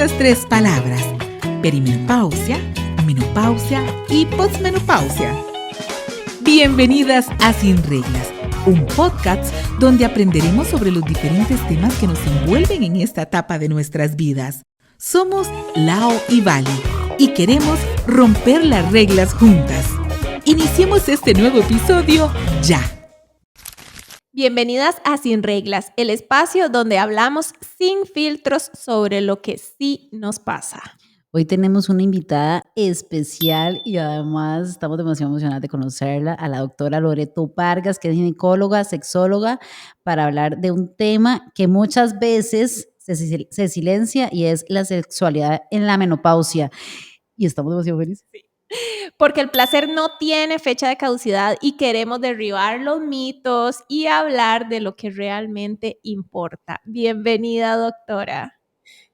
estas tres palabras: perimenopausia, menopausia y posmenopausia. Bienvenidas a Sin Reglas, un podcast donde aprenderemos sobre los diferentes temas que nos envuelven en esta etapa de nuestras vidas. Somos Lao y Vali y queremos romper las reglas juntas. Iniciemos este nuevo episodio ya. Bienvenidas a Sin Reglas, el espacio donde hablamos sin filtros sobre lo que sí nos pasa. Hoy tenemos una invitada especial y además estamos demasiado emocionadas de conocerla, a la doctora Loreto Vargas, que es ginecóloga, sexóloga, para hablar de un tema que muchas veces se silencia y es la sexualidad en la menopausia. Y estamos demasiado felices. Porque el placer no tiene fecha de caducidad y queremos derribar los mitos y hablar de lo que realmente importa. Bienvenida, doctora.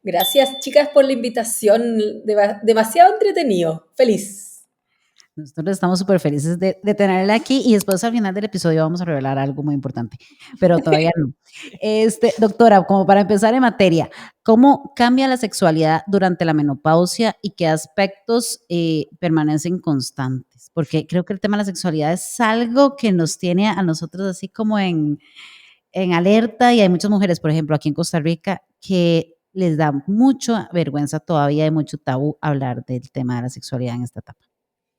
Gracias, chicas, por la invitación. Demasiado entretenido. Feliz. Nosotros estamos súper felices de tenerla aquí y después al final del episodio vamos a revelar algo muy importante, pero todavía no. Doctora, como para empezar en materia, ¿cómo cambia la sexualidad durante la menopausia y qué aspectos permanecen constantes? Porque creo que el tema de la sexualidad es algo que nos tiene a nosotros así como en alerta, y hay muchas mujeres, por ejemplo, aquí en Costa Rica, que les da mucha vergüenza todavía y mucho tabú hablar del tema de la sexualidad en esta etapa.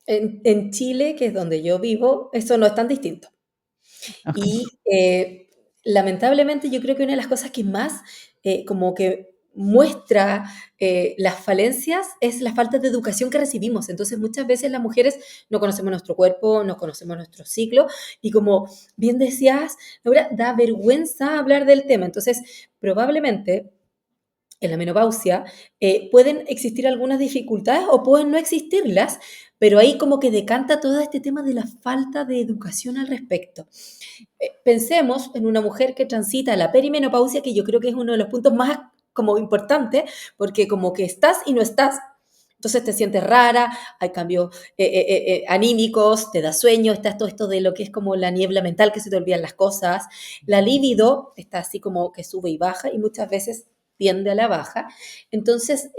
En Chile, que es donde yo vivo, eso no es tan distinto. Okay. Y lamentablemente yo creo que una de las cosas que más como que muestra las falencias es la falta de educación que recibimos. Entonces muchas veces las mujeres no conocemos nuestro cuerpo, no conocemos nuestro ciclo y como bien decías, Laura, da vergüenza hablar del tema. Entonces probablemente en la menopausia pueden existir algunas dificultades o pueden no existirlas, pero ahí como que decanta todo este tema de la falta de educación al respecto. Pensemos en una mujer que transita la perimenopausia, que yo creo que es uno de los puntos más como importantes, porque como que estás y no estás. Entonces te sientes rara, hay cambios anímicos, te da sueño, está todo esto de lo que es como la niebla mental, que se te olvidan las cosas. La libido está así como que sube y baja y muchas veces tiende a la baja. Entonces,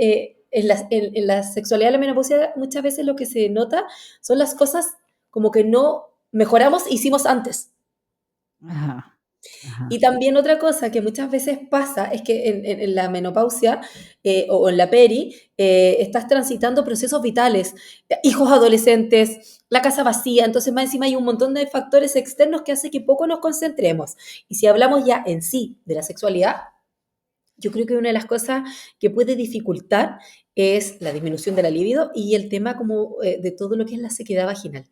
en la sexualidad de la menopausia muchas veces lo que se nota son las cosas como que no mejoramos, hicimos antes. Ajá. Ajá. Y también otra cosa que muchas veces pasa es que en la menopausia o en la peri estás transitando procesos vitales, hijos adolescentes, la casa vacía, entonces más encima hay un montón de factores externos que hace que poco nos concentremos. Y si hablamos ya en sí de la sexualidad, yo creo que una de las cosas que puede dificultar es la disminución de la libido y el tema como de todo lo que es la sequedad vaginal.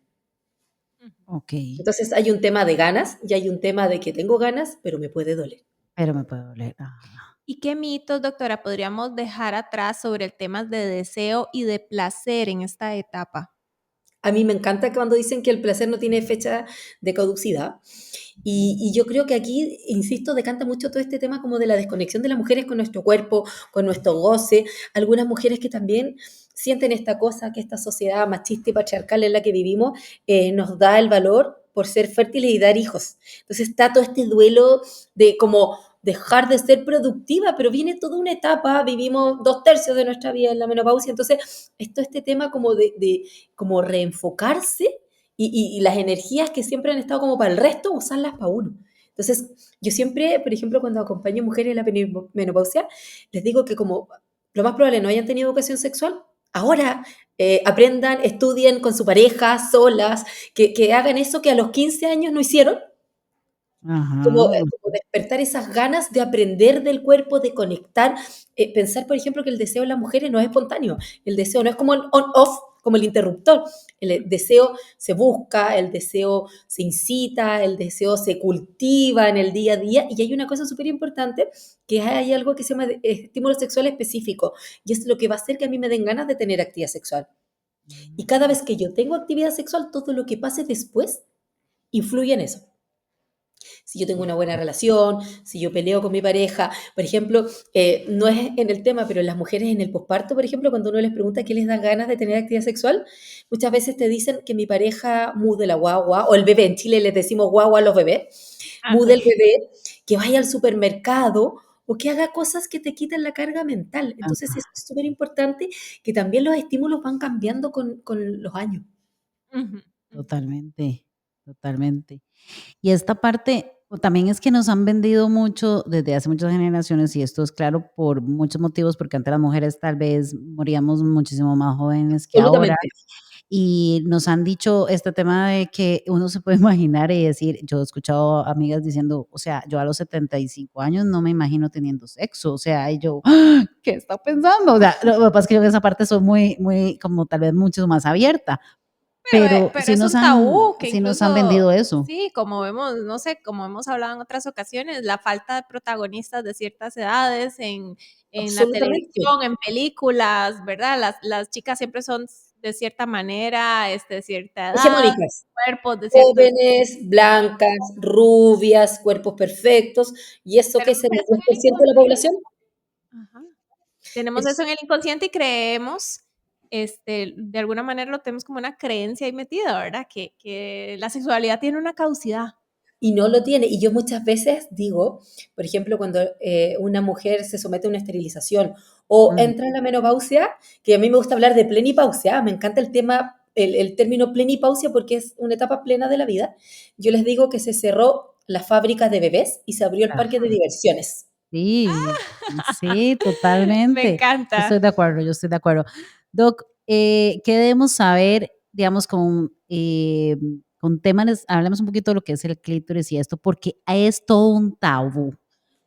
Okay. Entonces hay un tema de ganas y hay un tema de que tengo ganas, pero me puede doler. Pero me puede doler. Ajá. ¿Y qué mitos, doctora, podríamos dejar atrás sobre el tema de deseo y de placer en esta etapa? A mí me encanta cuando dicen que el placer no tiene fecha de caducidad. Y yo creo que aquí, insisto, decanta mucho todo este tema como de la desconexión de las mujeres con nuestro cuerpo, con nuestro goce. Algunas mujeres que también sienten esta cosa, que esta sociedad machista y patriarcal en la que vivimos nos da el valor por ser fértiles y dar hijos. Entonces está todo este duelo de como dejar de ser productiva, pero viene toda una etapa, vivimos 2/3 de nuestra vida en la menopausia, entonces este tema como de como reenfocarse y las energías que siempre han estado como para el resto, usarlas para uno. Entonces, yo siempre, por ejemplo, cuando acompaño mujeres en la menopausia, les digo que como lo más probable no hayan tenido educación sexual, ahora aprendan, estudien con su pareja, solas, que hagan eso que a los 15 años no hicieron, como, Ajá. como despertar esas ganas de aprender del cuerpo, de conectar, pensar, por ejemplo, que el deseo en las mujeres no es espontáneo, el deseo no es como el on-off, como el interruptor, el deseo se busca, el deseo se incita, el deseo se cultiva en el día a día, y hay una cosa súper importante, que hay algo que se llama estímulo sexual específico, y es lo que va a hacer que a mí me den ganas de tener actividad sexual. Y cada vez que yo tengo actividad sexual, todo lo que pase después influye en eso. Si yo tengo una buena relación, si yo peleo con mi pareja, por ejemplo, no es en el tema, pero las mujeres en el posparto, por ejemplo, cuando uno les pregunta qué les da ganas de tener actividad sexual, muchas veces te dicen que mi pareja mude la guagua, o el bebé, en Chile les decimos guagua a los bebés, mude el bebé, que vaya al supermercado, o que haga cosas que te quiten la carga mental. Entonces Ajá, es súper importante que también los estímulos van cambiando con los años. Ujú, ujú. totalmente, totalmente. Y esta parte también es que nos han vendido mucho desde hace muchas generaciones, y esto es claro por muchos motivos, porque antes las mujeres tal vez moríamos muchísimo más jóvenes que ahora, Absolutamente. y nos han dicho este tema de que uno se puede imaginar y decir, yo he escuchado amigas diciendo, o sea, yo a los 75 años no me imagino teniendo sexo, o sea, y yo, ¡ah! ¿Qué está pensando? O sea, lo que pasa es que yo en esa parte soy muy, como tal vez mucho más abierta, pero Pero es un tabú que sí nos incluso, han vendido eso. sí, como vemos, no sé, como hemos hablado en otras ocasiones, la falta de protagonistas de ciertas edades en la Absolutamente. televisión, en películas, ¿verdad? Las chicas siempre son de cierta manera, de cierta edad, Hegemónicas. cuerpos de ciertos, Jóvenes, blancas, rubias, cuerpos perfectos. ¿Y eso qué es el tenemos eso en el 10% de la población? inconsciente. Ajá. Tenemos eso Es, en el inconsciente y creemos, de alguna manera lo tenemos como una creencia ahí metida, ¿verdad? Que la sexualidad tiene una caducidad. y no lo tiene. Y yo muchas veces digo, por ejemplo, cuando una mujer se somete a una esterilización o Ujú. entra en la menopausia, que a mí me gusta hablar de plenipausia, me encanta el tema, el término plenipausia porque es una etapa plena de la vida. Yo les digo que se cerró la fábrica de bebés y se abrió el parque de Ajá. diversiones. Sí, sí, Me totalmente. Yo estoy encanta. de acuerdo, yo estoy de acuerdo. Doc, ¿qué debemos saber, digamos, con temas, hablemos un poquito de lo que es el clítoris y esto, porque es todo un tabú. O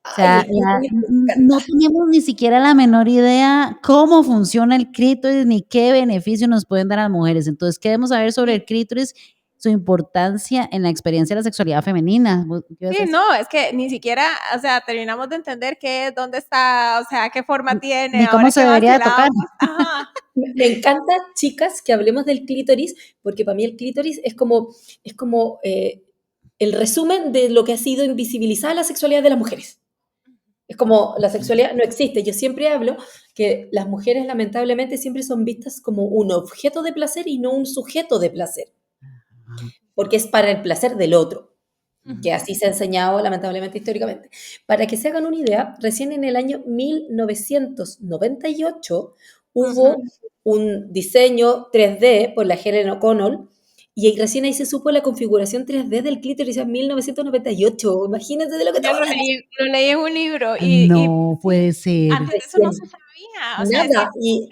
Ay, sea, el clítoris me no encanta. tenemos ni siquiera la menor idea cómo funciona el clítoris ni qué beneficio nos pueden dar a las mujeres. Entonces, ¿qué debemos saber sobre el clítoris, su importancia en la experiencia de la sexualidad femenina? ¿Qué ibas a Sí, decir? no, es que ni siquiera, o sea, terminamos de entender qué es, dónde está, o sea, qué forma tiene, Ni cómo ahora se que debería de tocar. vacilábamos. Ajá. Me encanta, chicas, que hablemos del clítoris, porque para mí el clítoris es como el resumen de lo que ha sido invisibilizada la sexualidad de las mujeres. Es como la sexualidad no existe. Yo siempre hablo que las mujeres lamentablemente siempre son vistas como un objeto de placer y no un sujeto de placer, porque es para el placer del otro, que Ujú, así se ha enseñado lamentablemente históricamente. Para que se hagan una idea, recién en el año 1998 ujú. hubo un diseño 3D por la Helen O'Connell y recién ahí se supo la configuración 3D del clítoris en 1998. Imagínense de lo que Yo estamos hablando. lo leí en un libro y No sí, puede ser. antes de eso no Recién. se sabía, o sea, Nada, decir, y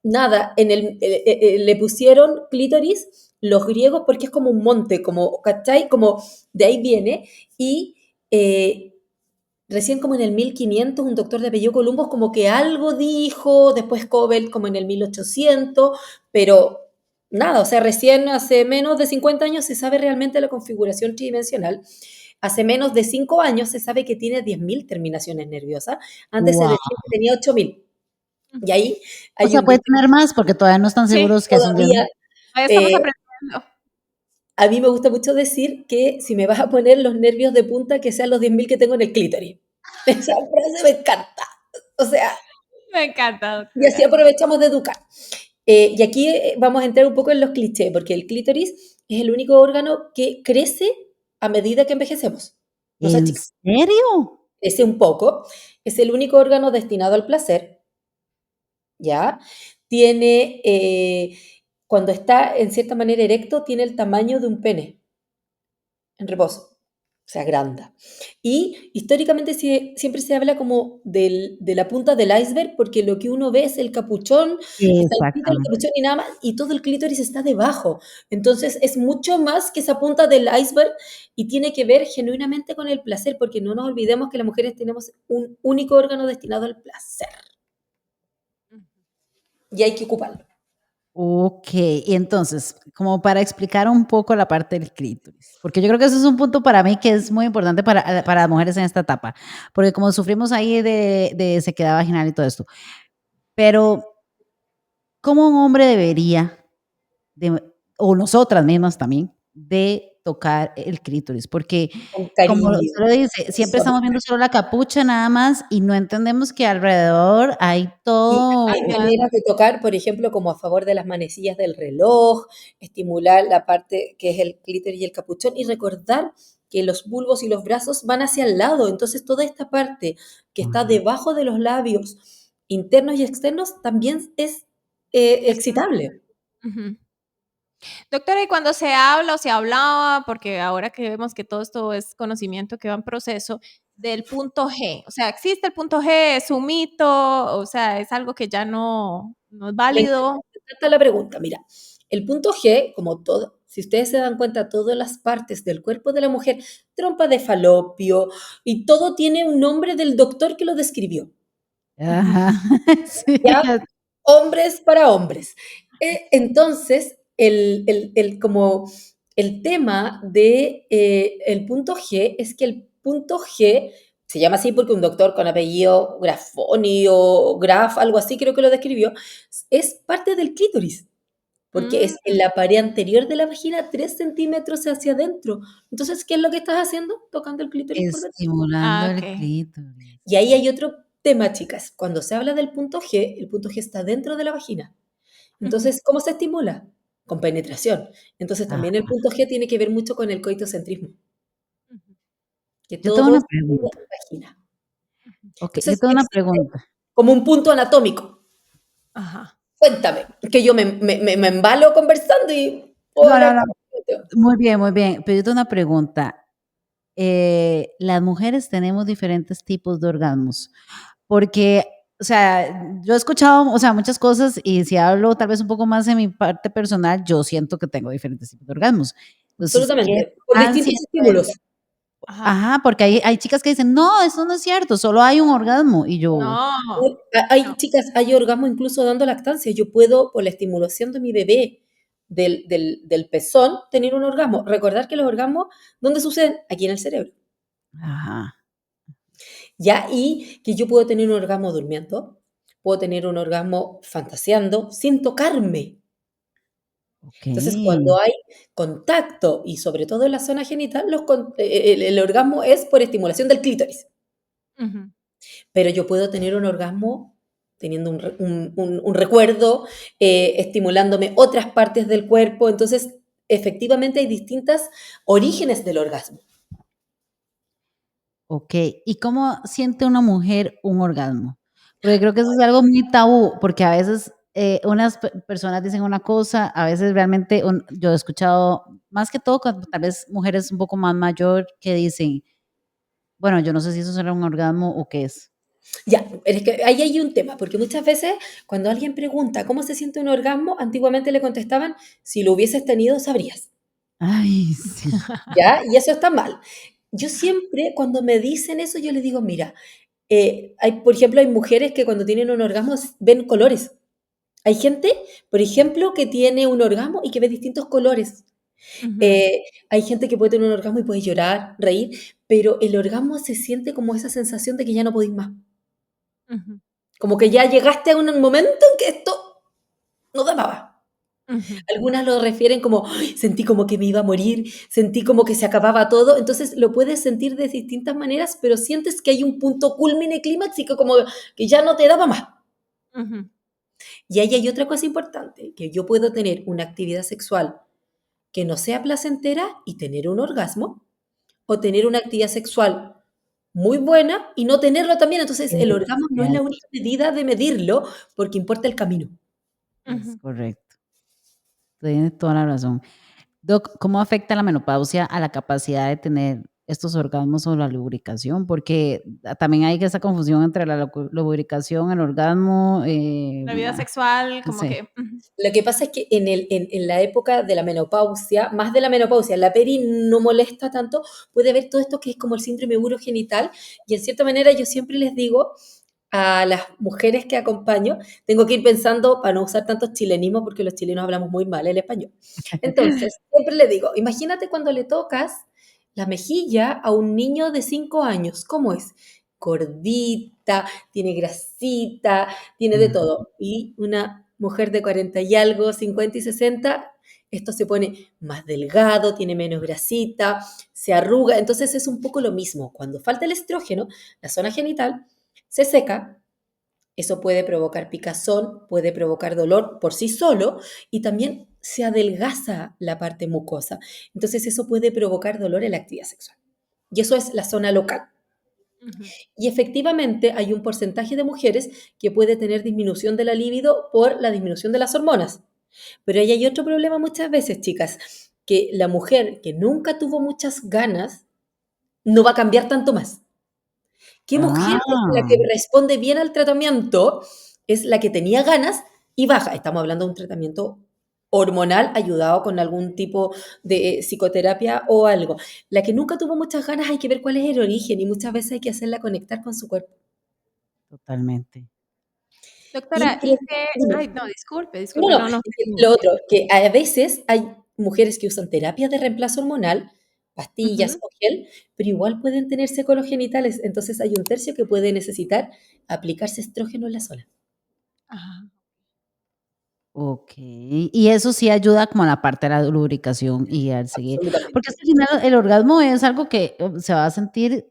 nada, le pusieron clítoris los griegos porque es como un monte, como, ¿cachai? Como de ahí viene, y eh, recién como en el 1500 un doctor de apellido Columbus como que algo dijo, después Cobel como en el 1800, pero nada, o sea, recién hace menos de 50 años se sabe realmente la configuración tridimensional. Hace menos de 5 años se sabe que tiene 10.000 terminaciones nerviosas. Antes se Wow. decía que tenía 8.000. Y ujú, ahí O hay sea, un puede dicho tener más porque todavía no están sí, seguros que son 10.000. todavía. ahí estamos eh, aprendiendo. a mí me gusta mucho decir que si me vas a poner los nervios de punta, que sean los 10.000 que tengo en el clítoris. Esa frase me encanta. O sea, Me encanta, y así doctora. aprovechamos de educar. Y aquí vamos a entrar un poco en los clichés, porque el clítoris es el único órgano que crece a medida que envejecemos. No se ¿En achica, serio? crece un poco. Es el único órgano destinado al placer, ¿ya? Tiene, cuando está en cierta manera erecto, tiene el tamaño de un pene en reposo, se agranda. Y históricamente siempre se habla como de la punta del iceberg, porque lo que uno ve es el capuchón, está el clítoris, el Exactamente. capuchón y nada más, y todo el clítoris está debajo. Entonces es mucho más que esa punta del iceberg y tiene que ver genuinamente con el placer, porque no nos olvidemos que las mujeres tenemos un único órgano destinado al placer y hay que ocuparlo. Ok, y entonces, como para explicar un poco la parte del clítoris, porque yo creo que eso es un punto para mí que es muy importante para las mujeres en esta etapa, porque como sufrimos ahí de sequedad vaginal y todo esto, pero ¿cómo un hombre debería de, o nosotras mismas también, de tocar el clítoris? Porque, Con como cariño, usted lo dice, siempre suave. estamos viendo solo la capucha nada más y no entendemos que alrededor hay Y todo hay maneras de tocar, por ejemplo, como a favor de las manecillas del reloj, estimular la parte que es el clítoris y el capuchón y recordar que los bulbos y los brazos van hacia el lado, entonces toda esta parte que está debajo de los labios internos y externos también es excitable. Ujú. Doctora, y cuando se habla o se hablaba, porque ahora que vemos que todo esto es conocimiento que va en proceso, del punto G, o sea, ¿existe el punto G? ¿Es un mito? O sea, ¿es algo que ya no es válido? Me encanta la pregunta. Mira, el punto G, como todo, si ustedes se dan cuenta, todas las partes del cuerpo de la mujer, trompa de falopio, y todo tiene un nombre del doctor que lo describió. Ajá. Sí. ¿Ya? Hombres para hombres. Entonces, como el tema de el punto G es que el punto G se llama así porque un doctor con apellido Grafoni o Graf, algo así creo que lo describió, es parte del clítoris, porque es en la pared anterior de la vagina 3 centímetros hacia adentro. Entonces, ¿qué es lo que estás haciendo? Tocando el clítoris por dentro. Estimulando el Ok. clítoris. Y ahí hay otro tema, chicas. Cuando se habla del punto G, el punto G está dentro de la vagina. Entonces, ¿cómo se estimula? Con penetración. Entonces, también el Ajá. punto G tiene que ver mucho con el coitocentrismo, Ujú, que Yo tengo todo una es en la pregunta. vagina. Ok, yo Entonces, tengo una existe pregunta. como un punto anatómico. ajá. Cuéntame, que yo me embalo conversando y puedo No, no, hablar. no. Muy bien, pero yo tengo una pregunta. Las mujeres tenemos diferentes tipos de orgasmos, porque, o sea, yo he escuchado, o sea, muchas cosas y si hablo tal vez un poco más en mi parte personal, yo siento que tengo diferentes tipos de orgasmos. Entonces, ¿qué Absolutamente, por tan distintos cierto es? estímulos. Ajá. Ajá, porque hay chicas que dicen, no, eso no es cierto, solo hay un orgasmo. Y yo, No, Hay, no. chicas, hay orgasmo incluso dando lactancia. Yo puedo, por la estimulación de mi bebé del pezón, tener un orgasmo. Recordar que los orgasmos, ¿dónde suceden? Aquí en el cerebro. ajá, ¿Ya? Y que yo puedo tener un orgasmo durmiendo, puedo tener un orgasmo fantaseando, sin tocarme. ok, Entonces, cuando hay contacto, y sobre todo en la zona genital, el orgasmo es por estimulación del clítoris. Ujú. Pero yo puedo tener un orgasmo teniendo un recuerdo, estimulándome otras partes del cuerpo. Entonces, efectivamente hay distintos orígenes del orgasmo. ok. ¿Y cómo siente una mujer un orgasmo? Porque creo que eso es algo muy tabú, porque a veces unas personas dicen una cosa, a veces realmente yo he escuchado, más que todo, tal vez mujeres un poco más mayor que dicen, bueno, yo no sé si eso será un orgasmo o qué es. Ya, es que ahí hay un tema, porque muchas veces cuando alguien pregunta cómo se siente un orgasmo, antiguamente le contestaban, si lo hubieses tenido, sabrías. Ay, sí. ¿Ya? Y eso está mal. Yo siempre, cuando me dicen eso, yo les digo, mira, por ejemplo, hay mujeres que cuando tienen un orgasmo ven colores. Hay gente, por ejemplo, que tiene un orgasmo y que ve distintos colores. Ujú, Hay gente que puede tener un orgasmo y puede llorar, reír, pero el orgasmo se siente como esa sensación de que ya no podéis más. ujú, Como que ya llegaste a un momento en que esto no da más. ujú, Algunas lo refieren como, "Ay, sentí como que me iba a morir, sentí como que se acababa todo". Entonces lo puedes sentir de distintas maneras, pero sientes que hay un punto culmine, clímax y que como que ya no te daba más. ujú, Y ahí hay otra cosa importante, que yo puedo tener una actividad sexual que no sea placentera y tener un orgasmo, o tener una actividad sexual muy buena y no tenerlo también. Entonces, el orgasmo no es la Cierto, única medida de medirlo, porque importa el camino. es ujú. correcto. Tienes toda la razón. Doc, ¿cómo afecta la menopausia a la capacidad de tener estos orgasmos o la lubricación? Porque también hay esa confusión entre la lubricación, el orgasmo, La vida sexual, no como sé. que ujú, Lo que pasa es que en la época de la menopausia, más de la menopausia, la peri no molesta tanto, puede haber todo esto que es como el síndrome urogenital, y en cierta manera yo siempre les digo a las mujeres que acompaño, tengo que ir pensando para no usar tantos chilenismos porque los chilenos hablamos muy mal el español. Entonces, siempre le digo, imagínate cuando le tocas la mejilla a un niño de 5 años, ¿cómo es? Gordita, tiene grasita, tiene de Mm, todo. Y una mujer de 40 y algo, 50 y 60, esto se pone más delgado, tiene menos grasita, se arruga. Entonces es un poco lo mismo. Cuando falta el estrógeno, la zona genital se seca, eso puede provocar picazón, puede provocar dolor por sí solo y también se adelgaza la parte mucosa. Entonces eso puede provocar dolor en la actividad sexual. y eso es la zona local. Ujú. Y efectivamente hay un porcentaje de mujeres que puede tener disminución de la libido por la disminución de las hormonas. Pero ahí hay otro problema muchas veces, chicas, que la mujer que nunca tuvo muchas ganas no va a cambiar tanto más. ¿Qué mujer es la que Ah, responde bien al tratamiento? Es la que tenía ganas y baja. Estamos hablando de un tratamiento hormonal ayudado con algún tipo de psicoterapia o algo. La que nunca tuvo muchas ganas hay que ver cuál es el origen y muchas veces hay que hacerla conectar con su cuerpo. totalmente. Doctora, Y ¿y qué? Ay, dime. no, disculpe, No, disculpe, no, no, no, es que continúe. lo otro, que a veces hay mujeres que usan terapia de reemplazo hormonal, pastillas Ujú. o gel, pero igual pueden tener séculos genitales, entonces hay un tercio que puede necesitar aplicarse estrógeno en la zona. Ajá. Ok, y eso sí ayuda como a la parte de la lubricación y al seguir, porque Absolutamente. es que al final el orgasmo es algo que se va a sentir,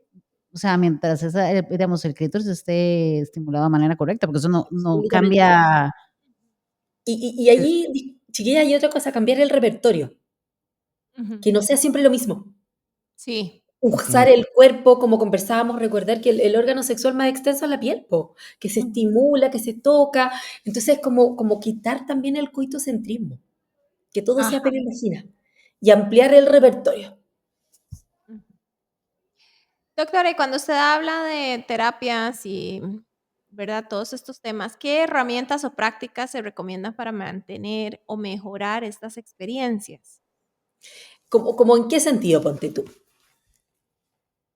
o sea, mientras digamos, el clítoris esté estimulado de manera correcta, porque eso no Absolutamente. cambia. Y eh, allí, chiquilla, hay otra cosa, cambiar el repertorio, Ujú. que no sea siempre lo mismo. Sí. Ok, Usar el cuerpo, como conversábamos, recordar que el órgano sexual más extenso es la piel, po, que se Ujú. estimula, que se toca. Entonces, como quitar también el coitocentrismo, que todo sea Ajá. perimagina y ampliar el repertorio. Ujú. Doctora, y cuando usted habla de terapias y, ¿verdad? Todos estos temas, ¿qué herramientas o prácticas se recomiendan para mantener o mejorar estas experiencias? ¿Como en qué sentido, ponte tú?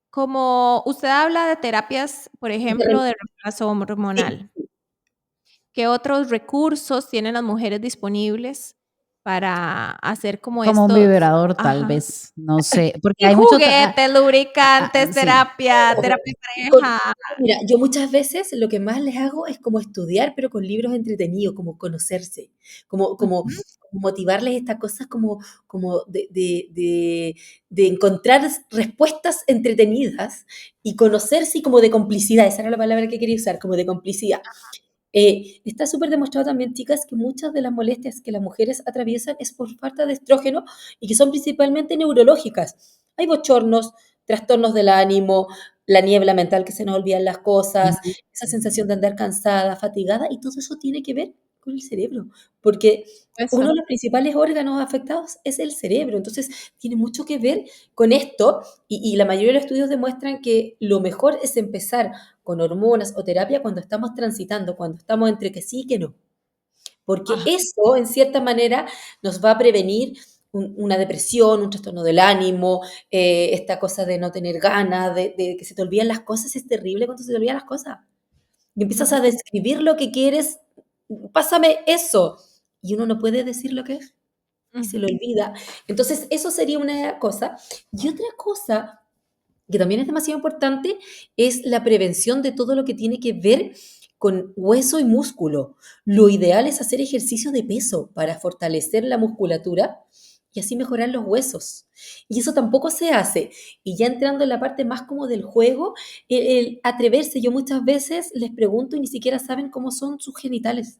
Como usted habla de terapias, por De ejemplo, rem- de reemplazo sí, hormonal, ¿qué otros recursos tienen las mujeres disponibles para hacer como como un estos? vibrador tal Ajá. vez, no sé, porque Y hay mucho, juguetes, lubricantes, sí, terapia de y con pareja. mira, yo muchas veces lo que más les hago es como estudiar, pero con libros entretenidos, como conocerse, como como Ujú. como motivarles estas cosas como de encontrar respuestas entretenidas y conocerse y como de complicidad, esa era la palabra que quería usar, como de complicidad. Está súper demostrado también, chicas, que muchas de las molestias que las mujeres atraviesan es por falta de estrógeno y que son principalmente neurológicas. Hay bochornos, trastornos del ánimo, la niebla mental que se nos olvidan las cosas, Ujú. esa sensación de andar cansada, fatigada, y todo eso tiene que ver con el cerebro, porque uno Eso. de los principales órganos afectados es el cerebro, entonces tiene mucho que ver con esto y la mayoría de los estudios demuestran que lo mejor es empezar con hormonas o terapia cuando estamos transitando, cuando estamos entre que sí y que no. Porque Ajá. eso, en cierta manera, nos va a prevenir una depresión, un trastorno del ánimo, esta cosa de no tener ganas, de que se te olvidan las cosas, es terrible cuando se te olvidan las cosas. Y empiezas a Ujú. describir lo que quieres, pásame eso. Y uno no puede decir lo que es y se le Ujú. olvida. Entonces, eso sería una cosa. Y otra cosa que también es demasiado importante, es la prevención de todo lo que tiene que ver con hueso y músculo. Lo ideal es hacer ejercicio de peso para fortalecer la musculatura y así mejorar los huesos. Y eso tampoco se hace. Y ya entrando en la parte más como del juego, el atreverse, yo muchas veces les pregunto y ni siquiera saben cómo son sus genitales.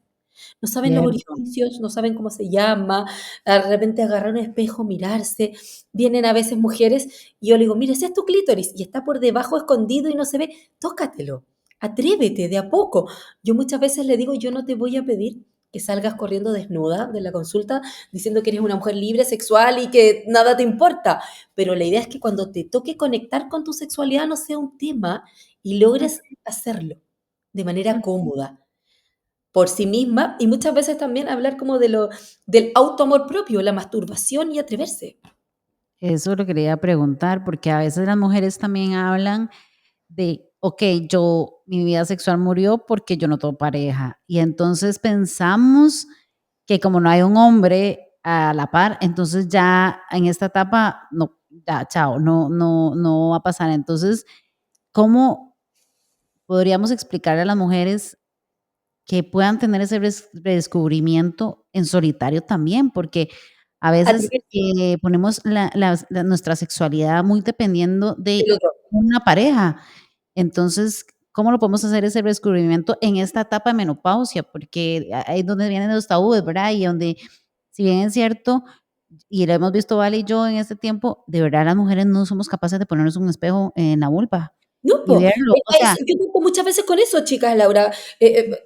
No saben los Cierto. orificios, no saben cómo se llama, de repente agarrar un espejo, mirarse. Vienen a veces mujeres y yo le digo, mira, ese es tu clítoris y está por debajo escondido y no se ve, tócatelo, atrévete de a poco. Yo muchas veces le digo, yo no te voy a pedir que salgas corriendo desnuda de la consulta diciendo que eres una mujer libre, sexual y que nada te importa, pero la idea es que cuando te toque conectar con tu sexualidad no sea un tema y Ujú. logres hacerlo de manera cómoda por sí misma y muchas veces también hablar como del autoamor propio, la masturbación y atreverse. Eso lo quería preguntar, porque a veces las mujeres también hablan de, ok, mi vida sexual murió porque yo no tengo pareja. Y entonces pensamos que como no hay un hombre a la par, entonces ya en esta etapa, no, ya, chao, no va a pasar. Entonces, ¿cómo podríamos explicarle a las mujeres que puedan tener ese redescubrimiento en solitario también? Porque a veces Atreverse ponemos nuestra sexualidad muy dependiendo del de otro. una pareja. Entonces, ¿cómo lo podemos hacer ese descubrimiento en esta etapa de menopausia? Porque ahí es donde vienen los tabúes, ¿verdad? Y donde, si bien es cierto, y lo hemos visto Vale y yo en este tiempo, de verdad las mujeres no somos capaces de ponernos un espejo en la vulva No, y po, verlo, o sea, yo topo muchas veces con eso, chicas, Laura,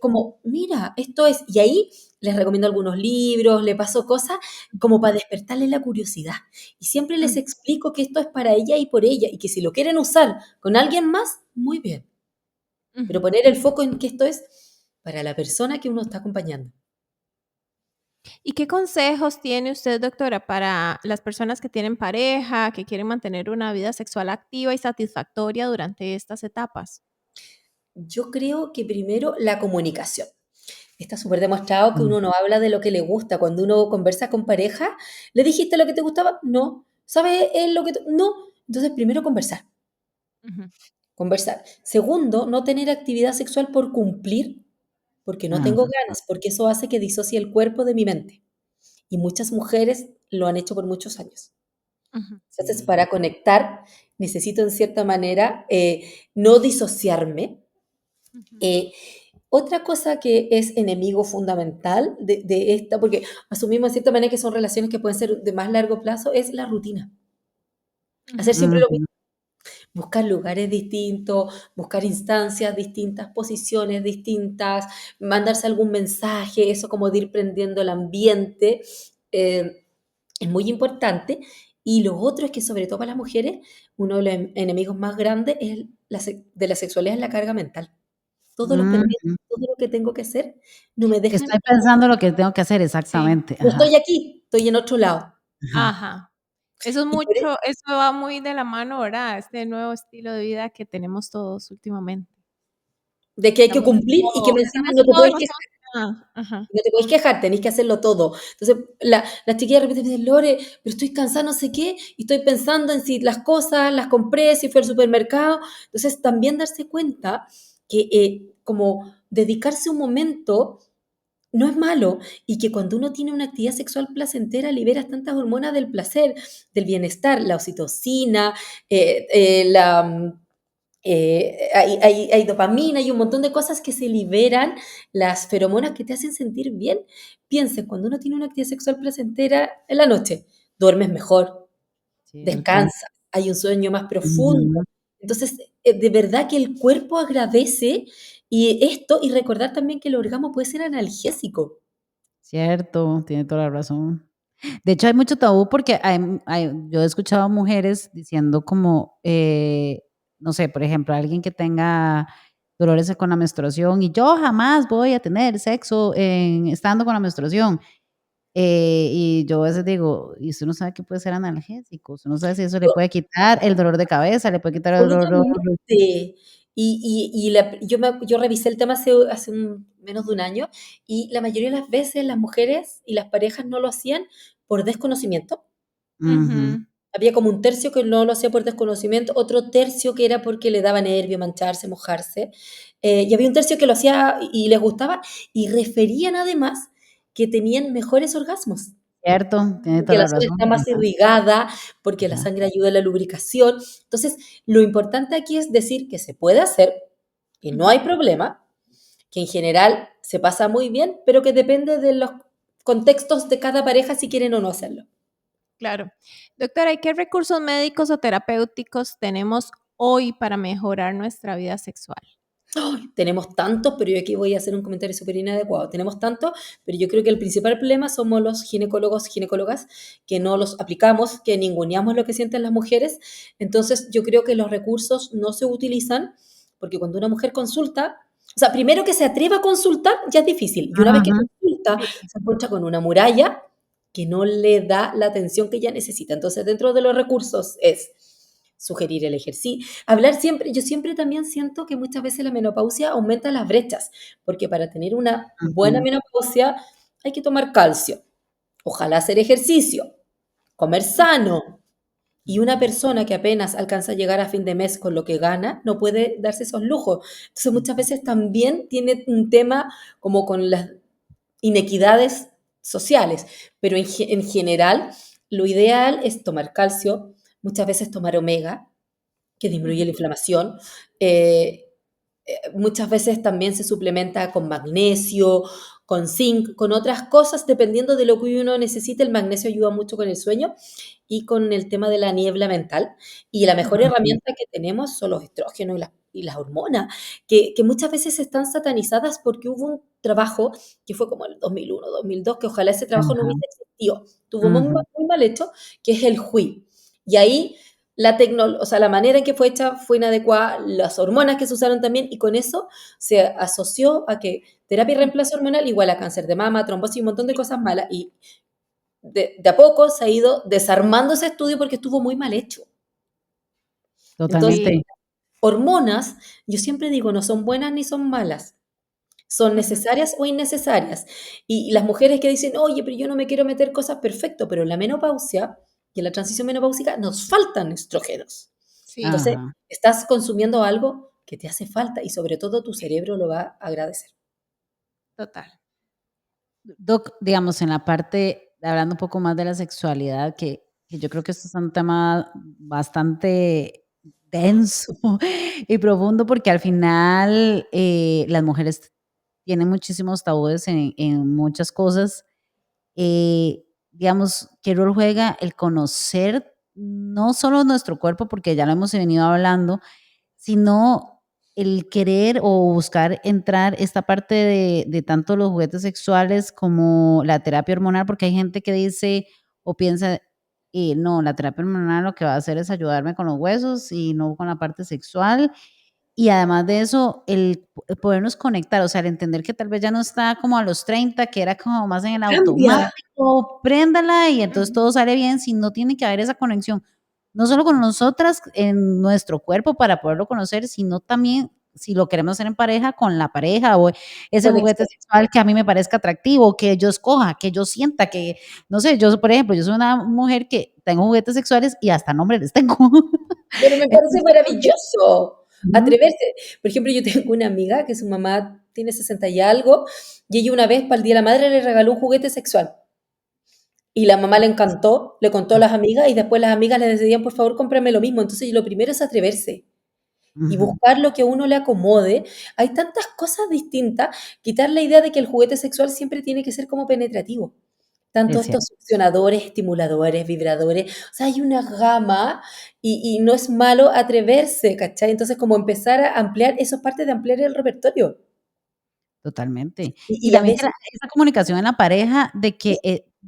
como, mira, esto es, y ahí les recomiendo algunos libros, le paso cosas como para despertarle la curiosidad. Y siempre les Ujú, explico que esto es para ella y por ella, y que si lo quieren usar con alguien más, muy bien. Pero ujú. poner el foco en que esto es para la persona que uno está acompañando. ¿Y qué consejos tiene usted, doctora, para las personas que tienen pareja, que quieren mantener una vida sexual activa y satisfactoria durante estas etapas? Yo creo que primero la comunicación. Está súper demostrado que mm, uno no habla de lo que le gusta. Cuando uno conversa con pareja, ¿le dijiste lo que te gustaba? No. ¿Sabes él lo que no? Entonces, primero conversar. Ujú, Conversar. Segundo, no tener actividad sexual por cumplir, porque no tengo ajá, ganas, porque eso hace que disocie el cuerpo de mi mente. Y muchas mujeres lo han hecho por muchos años. ujú, Entonces, sí, para conectar, necesito en cierta manera no disociarme. ujú. Eh, Otra cosa que es enemigo fundamental de esta, porque asumimos en cierta manera que son relaciones que pueden ser de más largo plazo, es la rutina. Hacer Ujú, siempre lo ujú, mismo, buscar lugares distintos, buscar instancias distintas, posiciones distintas, mandarse algún mensaje, eso como de ir prendiendo el ambiente, eh, es muy importante. Y lo otro es que sobre todo para las mujeres, uno de los enemigos más grandes es de la sexualidad es la carga mental. Todos los pendientes, ujú. todo lo que tengo que hacer, no me Que dejan estoy pensando lo que tengo que hacer, sí, exactamente, no ajá, estoy aquí, estoy en otro lado. ajá. ajá. Eso es Y por eso, mucho, eso va muy de la mano, ¿verdad? Este nuevo estilo de vida que tenemos todos últimamente. de que hay que cumplir y que encima Estamos no te todos puedes quejar, demasiado ajá. no te puedes quejar, tenés que hacerlo todo. Entonces, la chiquilla de repente me dice, Lore, pero estoy cansada, no sé qué, y estoy pensando en si las cosas las compré, si fui al supermercado. Entonces, también darse cuenta que como dedicarse un momento no es malo y que cuando uno tiene una actividad sexual placentera liberas tantas hormonas del placer, del bienestar, la oxitocina, hay dopamina y un montón de cosas que se liberan, las feromonas que te hacen sentir bien. Piensen, cuando uno tiene una actividad sexual placentera en la noche, duermes mejor, Cierto. descansas, hay un sueño más profundo. Ujú. Entonces, de verdad que el cuerpo agradece y recordar también que el orgasmo puede ser analgésico. Cierto, tiene toda la razón. De hecho, hay mucho tabú porque yo he escuchado mujeres diciendo como, no sé, por ejemplo, alguien que tenga dolores con la menstruación y yo jamás voy a tener sexo estando con la menstruación. Y yo a veces digo, y usted no sabe que puede ser analgésico, usted no sabe si eso le puede quitar el dolor de cabeza, le puede quitar el dolor. Absolutamente. Yo revisé el tema hace menos de un año y la mayoría de las veces las mujeres y las parejas no lo hacían por desconocimiento. Ujú, Ujú, Había como un tercio que no lo hacía por desconocimiento, otro tercio que era porque le daba nervio mancharse, mojarse, y había un tercio que lo hacía y les gustaba y referían además que tenían mejores orgasmos. cierto, tiene Porque toda la la zona razón. está más Ajá, irrigada, porque la ajá. sangre ayuda a la lubricación. Entonces, lo importante aquí es decir que se puede hacer, que no ujú. hay problema, que en general se pasa muy bien, pero que depende de los contextos de cada pareja si quieren o no hacerlo. Claro. Doctora, ¿y qué recursos médicos o terapéuticos tenemos hoy para mejorar nuestra vida sexual? Tenemos tantos, pero yo aquí voy a hacer un comentario súper inadecuado. Tenemos tantos, pero yo creo que el principal problema somos los ginecólogos, ginecólogas, que no los aplicamos, que ninguneamos lo que sienten las mujeres. Entonces, yo creo que los recursos no se utilizan, porque cuando una mujer consulta, o sea, primero que se atreva a consultar ya es difícil, y una vez que Ajá, consulta, Sí. se encuentra con una muralla que no le da la atención que ella necesita. Entonces, dentro de los recursos es sugerir el ejercicio. Hablar siempre, yo siempre también siento que muchas veces la menopausia aumenta las brechas, porque para tener una buena ujú. menopausia hay que tomar calcio, ojalá hacer ejercicio, comer sano. Y una persona que apenas alcanza a llegar a fin de mes con lo que gana, no puede darse esos lujos. Entonces muchas veces también tiene un tema como con las inequidades sociales, pero en general lo ideal es tomar calcio, muchas veces tomar omega, que disminuye la Ujú, inflamación. Muchas veces también se suplementa con magnesio, con zinc, con otras cosas, dependiendo de lo que uno necesite. El magnesio ayuda mucho con el sueño y con el tema de la niebla mental. Y la mejor herramienta que tenemos son los estrógenos y las hormonas, que muchas veces están satanizadas porque hubo un trabajo que fue como el 2001, 2002, que ojalá ese trabajo no Ajá. hubiese existido. Tuvo muy, Ujú. muy mal hecho, que es el HUI. Y ahí o sea, la manera en que fue hecha fue inadecuada, las hormonas que se usaron también, y con eso se asoció a que terapia y reemplazo hormonal igual a cáncer de mama, trombosis y un montón de cosas malas. Y de a poco se ha ido desarmando ese estudio porque estuvo muy mal hecho. Entonces, Totalmente. hormonas, yo siempre digo, no son buenas ni son malas. Son Ujú. necesarias o innecesarias. Y las mujeres que dicen, oye, pero yo no me quiero meter cosas, perfecto, pero en la menopausia y en la transición menopáusica nos faltan estrógenos. Sí, Entonces, Ajá. estás consumiendo algo que te hace falta y sobre todo tu cerebro lo va a agradecer. total. Doc, digamos, en la parte, hablando un poco más de la sexualidad, que yo creo que esto es un tema bastante denso y profundo, porque al final las mujeres tienen muchísimos tabúes en muchas cosas. Digamos, ¿qué rol juega el conocer no solo nuestro cuerpo, porque ya lo hemos venido hablando, sino el querer o buscar entrar esta parte de tanto los juguetes sexuales como la terapia hormonal? Porque hay gente que dice o piensa, no, la terapia hormonal lo que va a hacer es ayudarme con los huesos y no con la parte sexual. Y además de eso, el podernos conectar, o sea, el entender que tal vez ya no está como a los 30, que era como más en el Cambia. automático, préndala y entonces todo sale bien, sino tiene que haber esa conexión, no solo con nosotras en nuestro cuerpo para poderlo conocer, sino también si lo queremos hacer en pareja, con la pareja o ese juguete Conexión. sexual que a mí me parezca atractivo, que yo escoja, que yo sienta que, no sé, yo, por ejemplo, yo soy una mujer que tengo juguetes sexuales y hasta nombre les tengo. Pero me parece Entonces, maravilloso ujú, atreverse. Por ejemplo, yo tengo una amiga que su mamá tiene 60 y algo, y ella una vez para el Día de la Madre le regaló un juguete sexual. Y la mamá le encantó, le contó a las amigas y después las amigas le decían, por favor, cómprame lo mismo. Entonces, lo primero es atreverse y ujú, buscar lo que a uno le acomode. Hay tantas cosas distintas, quitar la idea de que el juguete sexual siempre tiene que ser como penetrativo. Tanto es cierto. estos succionadores, estimuladores, vibradores, o sea, hay una gama y no es malo atreverse, ¿cachai? Entonces, como empezar a ampliar, eso es parte de ampliar el repertorio. Totalmente. Y Y a también que veces, esa comunicación en la pareja de que,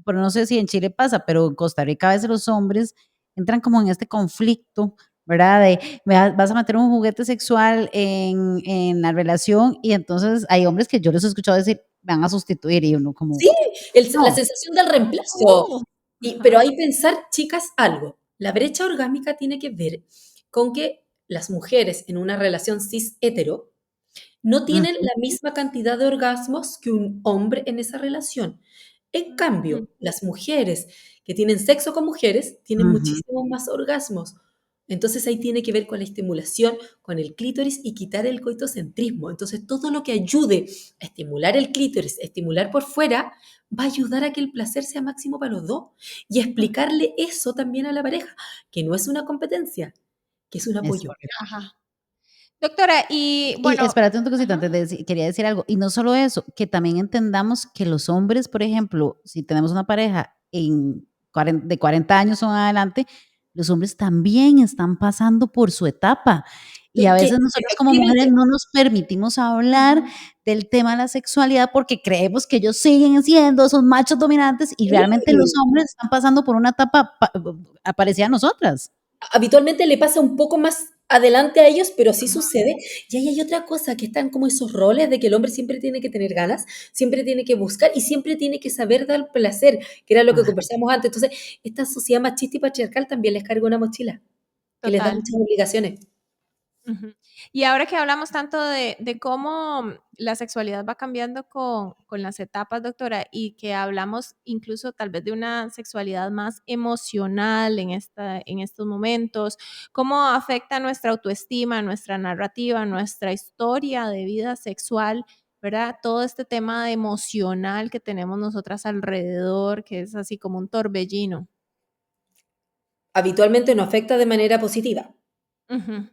pero no sé si en Chile pasa, pero en Costa Rica a veces los hombres entran como en este conflicto, ¿verdad? De vas a meter un juguete sexual en la relación y entonces hay hombres que yo les he escuchado decir, me van a sustituir y uno como, sí, la no. sensación del reemplazo. Oh, Pero ajá. hay pensar, chicas, algo. La brecha orgánica tiene que ver con que las mujeres en una relación cis hetero no tienen Ujú, la misma cantidad de orgasmos que un hombre en esa relación. En Mm, cambio, las mujeres que tienen sexo con mujeres tienen ujú, muchísimos más orgasmos. Entonces ahí tiene que ver con la estimulación, con el clítoris y quitar el coitocentrismo. Entonces todo lo que ayude a estimular el clítoris, a estimular por fuera, va a ayudar a que el placer sea máximo para los dos. Y explicarle eso también a la pareja, que no es una competencia, que es un es apoyo. correcto. ajá. Doctora, y Y bueno, espérate un cosito, ajá. antes de quería decir algo, y no solo eso, que también entendamos que los hombres, por ejemplo, si tenemos una pareja de 40 años o en adelante, los hombres también están pasando por su etapa. Y a Que veces nosotros como mujeres efectivamente, no nos permitimos hablar Ujú. del tema de la sexualidad porque creemos que ellos siguen siendo esos machos dominantes y realmente los sí, hombres están pasando por una etapa parecida a nosotras. habitualmente le pasa un poco más adelante a ellos, pero sí sucede. Y ahí hay otra cosa, que están como esos roles de que el hombre siempre tiene que tener ganas, siempre tiene que buscar y siempre tiene que saber dar placer, que era lo que Ajá, conversamos antes. Entonces, esta sociedad machista y patriarcal también les carga una mochila, que les da Total. muchas obligaciones. Ujú. Y ahora que hablamos tanto de cómo la sexualidad va cambiando con las etapas, doctora, y que hablamos incluso tal vez de una sexualidad más emocional en estos momentos, ¿cómo afecta nuestra autoestima, nuestra narrativa, nuestra historia de vida sexual, ¿verdad? Todo este tema de emocional que tenemos nosotras alrededor, que es así como un torbellino. Habitualmente no afecta de manera positiva. Ujú.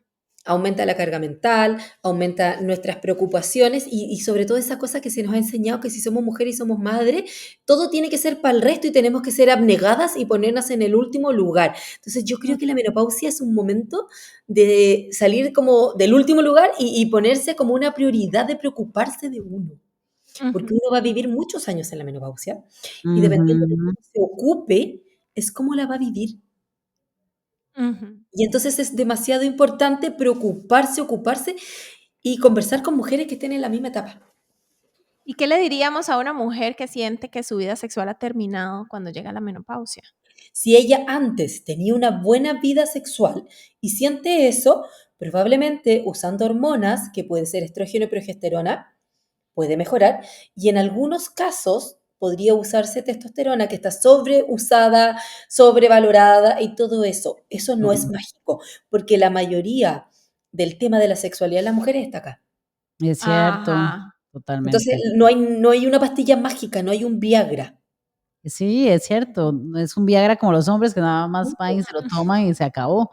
aumenta la carga mental, aumenta nuestras preocupaciones y sobre todo esa cosa que se nos ha enseñado que si somos mujeres y somos madres, todo tiene que ser para el resto y tenemos que ser abnegadas y ponernos en el último lugar. Entonces yo creo que la menopausia es un momento de salir como del último lugar y ponerse como una prioridad de preocuparse de uno, porque Ujú, uno va a vivir muchos años en la menopausia y dependiendo de Ujú. cómo se ocupe, es cómo la va a vivir. ujú. Y entonces es demasiado importante preocuparse, ocuparse y conversar con mujeres que estén en la misma etapa. ¿Y qué le diríamos a una mujer que siente que su vida sexual ha terminado cuando llega la menopausia? Si ella antes tenía una buena vida sexual y siente eso, probablemente usando hormonas, que puede ser estrógeno y progesterona, puede mejorar. Y en algunos casos podría usarse testosterona, que está sobreusada, sobrevalorada y todo eso. Eso no es Ujú. mágico, porque la mayoría del tema de la sexualidad de las mujeres está acá. Es cierto, Ajá. Entonces, totalmente. no hay una pastilla mágica, no hay un Viagra. Sí, es cierto. No es un Viagra como los hombres que nada más van y se lo toman y se acabó. O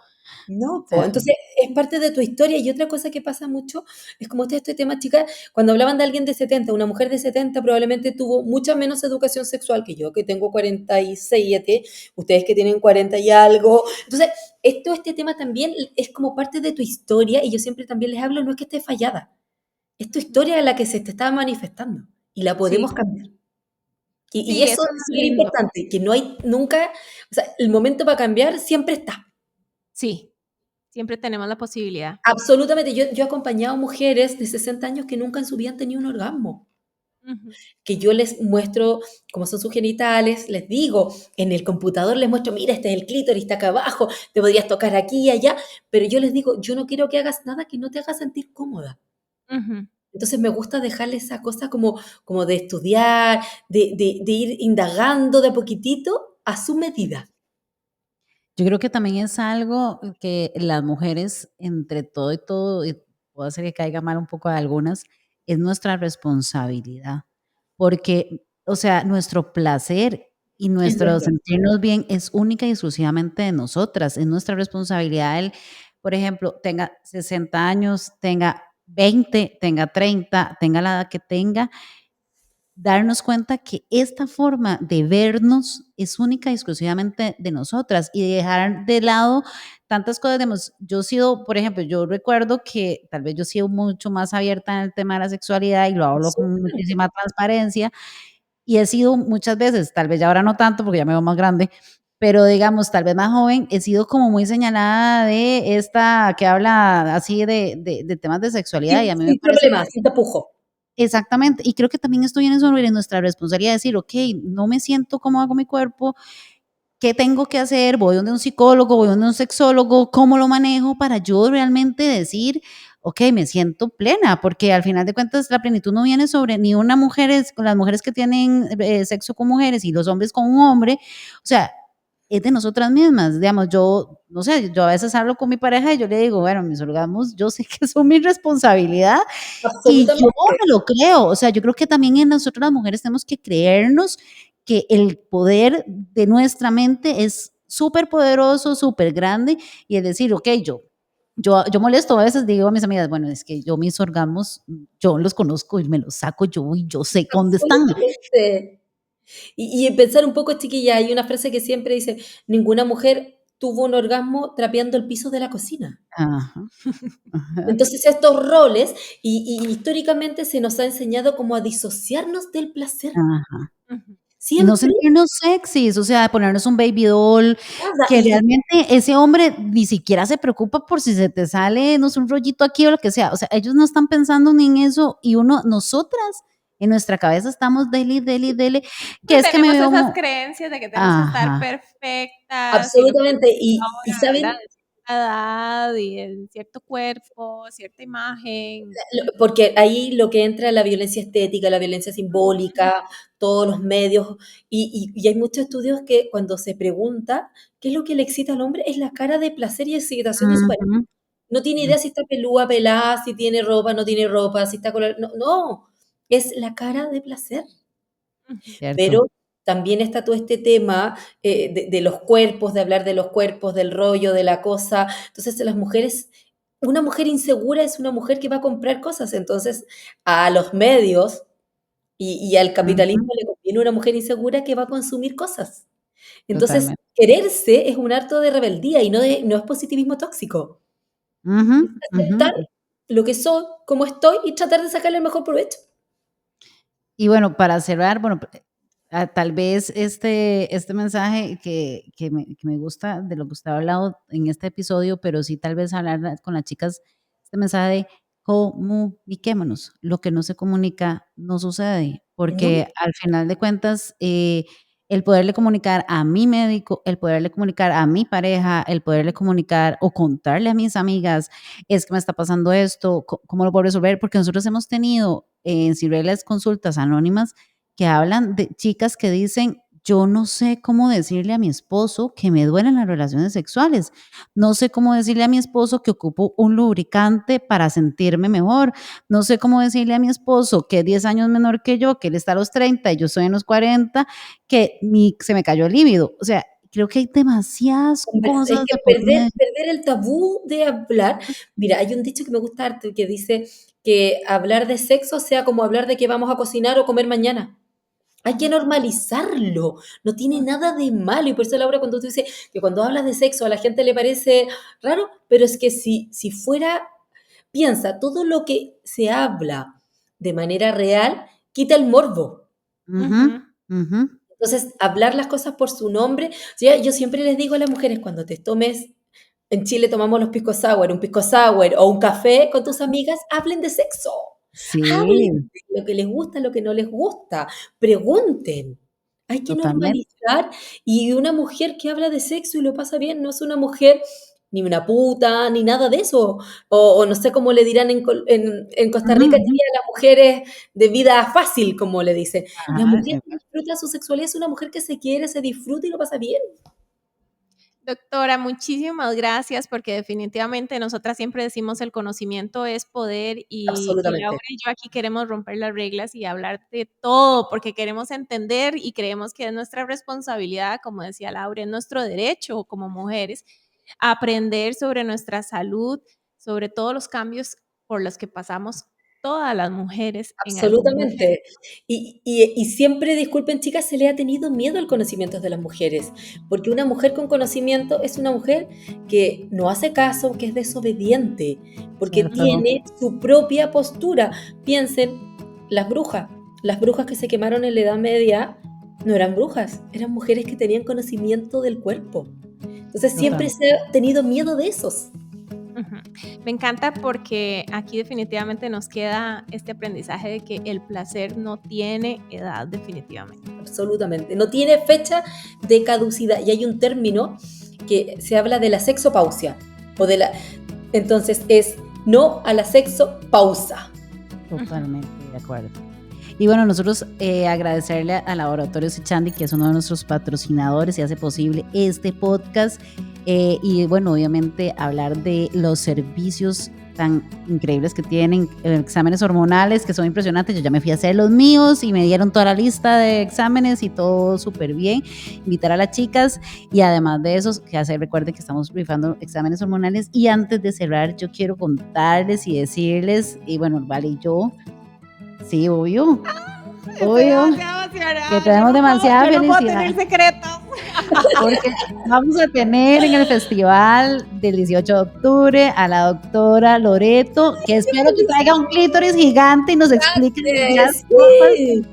No, po. sea, Entonces es parte de tu historia. Y otra cosa que pasa mucho es como este tema, chicas, cuando hablaban de alguien de 70, una mujer de 70 probablemente tuvo mucha menos educación sexual que yo, que tengo 47, ustedes que tienen 40 y algo. Entonces, este tema también es como parte de tu historia y yo siempre también les hablo, no es que esté fallada, es tu Ujú. historia la que se te está manifestando y la Sí, podemos cambiar. Y sí, eso eso es es lo súper lindo. importante, que no hay nunca, o sea, el momento para cambiar siempre está. Sí, siempre tenemos la posibilidad. Absolutamente, yo he acompañado mujeres de 60 años que nunca en su vida han tenido un orgasmo, Ujú. que yo les muestro cómo son sus genitales, les digo, en el computador les muestro, mira, este es el clítoris, está acá abajo, te podrías tocar aquí y allá, pero yo les digo, yo no quiero que hagas nada que no te haga sentir cómoda. Ujú. Entonces me gusta dejarle esa cosa como de estudiar, de ir indagando de a poquitito a su medida. yo creo que también es algo que las mujeres, entre todo y todo, y puede ser que caiga mal un poco a algunas, es nuestra responsabilidad. Porque, o sea, nuestro placer y Es nuestro nuestro. sentirnos bien es única y exclusivamente de nosotras. Es nuestra responsabilidad el, por ejemplo, tenga 60 años, tenga 20, tenga 30, tenga la edad que tenga, darnos cuenta que esta forma de vernos es única y exclusivamente de nosotras y dejar de lado tantas cosas. Digamos, yo he sido, por ejemplo, yo recuerdo que tal vez yo he sido mucho más abierta en el tema de la sexualidad y lo hablo con Absolutamente. muchísima transparencia y he sido muchas veces, tal vez ya ahora no tanto porque ya me veo más grande, pero digamos, tal vez más joven, he sido como muy señalada de esta que habla así de temas de sexualidad y a mí me Sin parece problema, sin tapujo. exactamente, y creo que también esto viene sobre nuestra responsabilidad de decir, ok, no me siento cómoda con mi cuerpo, ¿qué tengo que hacer? Voy donde un psicólogo, voy donde un sexólogo, ¿cómo lo manejo para yo realmente decir, ok, me siento plena? Porque al final de cuentas la plenitud no viene sobre ni una mujer, con las mujeres que tienen sexo con mujeres y los hombres con un hombre, o sea, es de nosotras mismas, digamos, yo, no sé, yo a veces hablo con mi pareja y yo le digo, bueno, mis orgasmos, yo sé que son mi responsabilidad, y yo Absolutamente. me lo creo, o sea, yo creo que también en nosotros las mujeres tenemos que creernos que el poder de nuestra mente es súper poderoso, súper grande, y es decir, ok, yo molesto a veces, digo a mis amigas, bueno, es que yo mis orgasmos, yo los conozco y me los saco yo y yo sé dónde están. Absolutamente. Y pensar un poco, chiquilla, hay una frase que siempre dice, ninguna mujer tuvo un orgasmo trapeando el piso de la cocina. Ajá, ajá, Entonces estos roles, y históricamente se nos ha enseñado como a disociarnos del placer. ajá. Ujú. Y no Siempre, sentirnos sexys, o sea, ponernos un baby doll, nada. que realmente ese hombre ni siquiera se preocupa por si se te sale, no sé, un rollito aquí o lo que sea. O sea, ellos no están pensando ni en eso y nosotras en nuestra cabeza estamos dele, dele, dele, que Que es que me tenemos veo esas creencias de que tenemos que estar ajá, perfectas y lo que Absolutamente. Y ahora, ¿verdad? saben, De cierta edad y en cierto cuerpo, cierta imagen. porque ahí lo que entra es la violencia estética, la violencia simbólica, todos los medios, y hay muchos estudios que cuando se pregunta qué es lo que le excita al hombre, es la cara de placer y excitación de su pareja. ujú, No tiene idea si está pelúa, pelada, si tiene ropa, no tiene ropa, si está color. No, no, es la cara de placer. Ujú. cierto. Pero también está todo este tema de los cuerpos, de hablar de los cuerpos, del rollo, de la cosa. Entonces las mujeres una mujer insegura es una mujer que va a comprar cosas. Entonces, a los medios y al capitalismo Ujú, le conviene una mujer insegura que va a consumir cosas. Entonces, totalmente. quererse es un acto de rebeldía y no es positivismo tóxico. Ujú, Es ujú. aceptar lo que soy, como estoy y tratar de sacarle el mejor provecho. Y bueno, para cerrar, bueno, tal vez este mensaje que me gusta de lo que usted ha hablado en este episodio, pero sí tal vez hablar con las chicas, este mensaje de comuniquémonos. Lo que no se comunica no sucede, No, porque al final de cuentas, el poderle comunicar a mi médico, el poderle comunicar a mi pareja, el poderle comunicar o contarle a mis amigas, es que me está pasando esto, ¿cómo lo puedo resolver? Porque nosotros hemos tenido en Sin Reglas consultas anónimas que hablan de chicas que dicen, yo no sé cómo decirle a mi esposo que me duelen las relaciones sexuales, no sé cómo decirle a mi esposo que ocupo un lubricante para sentirme mejor, no sé cómo decirle a mi esposo que es 10 años menor que yo, que él está a los 30 y yo estoy en los 40, que se me cayó el líbido. O sea, creo que hay demasiadas es cosas que de por medio. perder el tabú de hablar. Mira, hay un dicho que me gusta harto que dice que hablar de sexo sea como hablar de qué vamos a cocinar o comer mañana. Hay que normalizarlo, no tiene nada de malo. Y por eso, Laura, cuando tú dices que cuando hablas de sexo a la gente le parece raro, pero es que si fuera, piensa, todo lo que se habla de manera real quita el morbo. Ujú, ujú. Entonces, hablar las cosas por su nombre. O sea, yo siempre les digo a las mujeres, cuando te tomes, en Chile tomamos los pisco sour, un pisco sour o un café con tus amigas, hablen de sexo. Sí, Hablen de lo que les gusta, lo que no les gusta. Pregunten. Hay que totalmente. normalizar. Y una mujer que habla de sexo y lo pasa bien no es una mujer ni una puta, ni nada de eso. O no sé cómo le dirán en Costa Ujú, Rica, ujú. diría las mujeres de vida fácil, como le dicen. La Ajá, mujer que disfruta su sexualidad es una mujer que se quiere, se disfruta y lo pasa bien. Doctora, muchísimas gracias porque definitivamente nosotras siempre decimos el conocimiento es poder y Laura Absolutamente. y yo aquí queremos romper las reglas y hablar de todo porque queremos entender y creemos que es nuestra responsabilidad, como decía Laura, es nuestro derecho como mujeres aprender sobre nuestra salud, sobre todos los cambios por los que pasamos todas las mujeres en algún momento. Absolutamente. Y siempre, disculpen chicas, se le ha tenido miedo al conocimiento de las mujeres, porque una mujer con conocimiento es una mujer que no hace caso, que es desobediente, porque cierto. tiene su propia postura. Piensen, las brujas que se quemaron en la Edad Media no eran brujas, eran mujeres que tenían conocimiento del cuerpo. Entonces siempre Total. se ha tenido miedo de esos. Ujú. Me encanta porque aquí definitivamente nos queda este aprendizaje de que el placer no tiene edad definitivamente. Absolutamente. No tiene fecha de caducidad. Y hay un término que se habla de la sexopausia. O de la, entonces es no a la sexopausa. Ujú. Totalmente de acuerdo. Y bueno, nosotros agradecerle a Laboratorio Sichandi, que es uno de nuestros patrocinadores y hace posible este podcast. Y bueno, obviamente hablar de los servicios tan increíbles que tienen, exámenes hormonales que son impresionantes. Yo ya me fui a hacer los míos y me dieron toda la lista de exámenes y todo súper bien. Invitar a las chicas y además de eso, que hacer, recuerden que estamos rifando exámenes hormonales. Y antes de cerrar, yo quiero contarles y decirles, y bueno, Vale y yo, sí, obvio, Estoy obvio, demasiado que emocionada. tenemos demasiada Yo no puedo felicidad, tener secretos. porque vamos a tener en el festival del 18 de octubre a la doctora Loreto, que espero que traiga un clítoris gigante y nos explique demasiadas cosas Sí,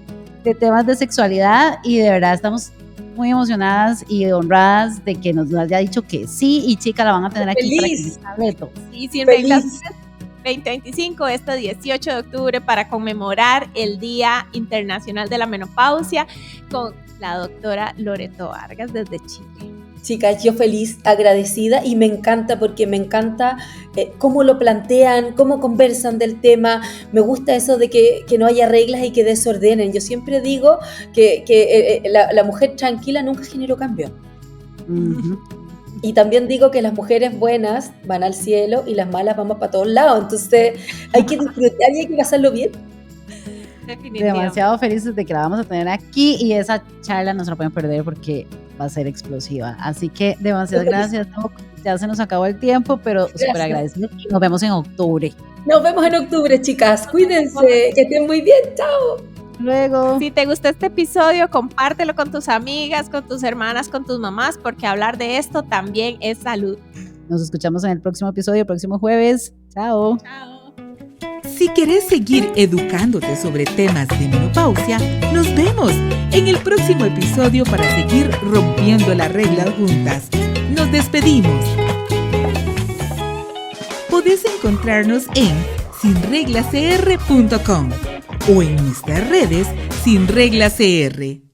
de temas de sexualidad, y de verdad estamos muy emocionadas y honradas de que nos haya dicho que sí, y chica, la van a tener aquí para que feliz, nos hable de todo. Y sin reglas feliz. 2025, este 18 de octubre, para conmemorar el Día Internacional de la Menopausia con la doctora Loreto Vargas desde Chile. Chicas, yo feliz, agradecida y me encanta porque me encanta cómo lo plantean, cómo conversan del tema. Me gusta eso de que no haya reglas y que desordenen. Yo siempre digo que la mujer tranquila nunca generó cambio. Ujú. Y también digo que las mujeres buenas van al cielo y las malas vamos para todos lados. Entonces hay que disfrutar y hay que pasarlo bien. Definitivamente. Demasiado felices de que la vamos a tener aquí, y esa charla no se la pueden perder porque va a ser explosiva. Así que demasiadas gracias, Doc. Ya se nos acabó el tiempo, pero súper agradecidos. Nos vemos en octubre. Nos vemos en octubre, chicas. Cuídense, que estén muy bien. Chao. Luego. Si te gustó este episodio, compártelo con tus amigas, con tus hermanas, con tus mamás, porque hablar de esto también es salud. Nos escuchamos en el próximo episodio, el próximo jueves. Chao. Chao. Si querés seguir educándote sobre temas de menopausia, nos vemos en el próximo episodio para seguir rompiendo las reglas juntas. Nos despedimos. Podés encontrarnos en sinreglascr.com o en nuestras redes Sin Reglas CR.